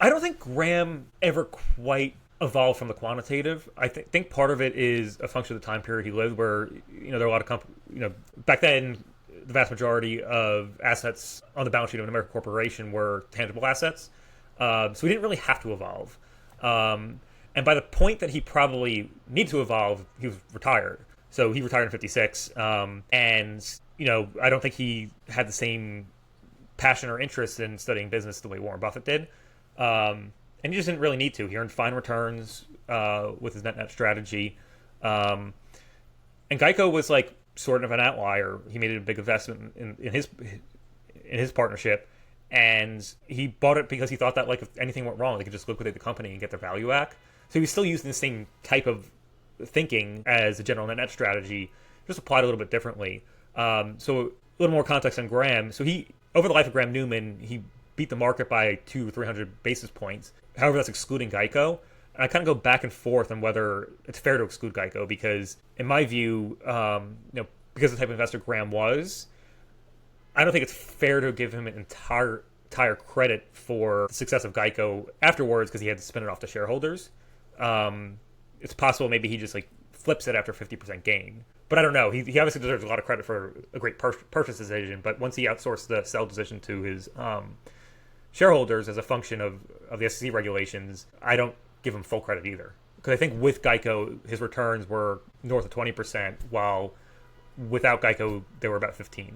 I don't think Graham ever quite evolved from the quantitative. I think part of it is a function of the time period he lived, where there are a lot of back then the vast majority of assets on the balance sheet of an American corporation were tangible assets, so he didn't really have to evolve. And by the point that he probably needed to evolve, he was retired. So he retired in '56, and I don't think he had the same passion or interest in studying business the way Warren Buffett did. And he just didn't really need to. He earned fine returns with his net strategy. And Geico was like sort of an outlier. He made a big investment in his partnership, and he bought it because he thought that like if anything went wrong, they could just liquidate the company and get their value back. So he was still using the same type of thinking as a general net strategy, just applied a little bit differently. So a little more context on Graham. So he, over the life of Graham Newman, he beat the market by 200 or 300 basis points. However, that's excluding Geico. And I kind of go back and forth on whether it's fair to exclude Geico because, in my view, because of the type of investor Graham was, I don't think it's fair to give him an entire credit for the success of Geico afterwards because he had to spin it off to shareholders. It's possible maybe he just like flips it after 50% gain. But I don't know. He obviously deserves a lot of credit for a great purchase decision. But once he outsourced the sell decision to his shareholders as a function of the SEC regulations, I don't give him full credit either. Because I think with Geico, his returns were north of 20%, while without Geico, they were about 15.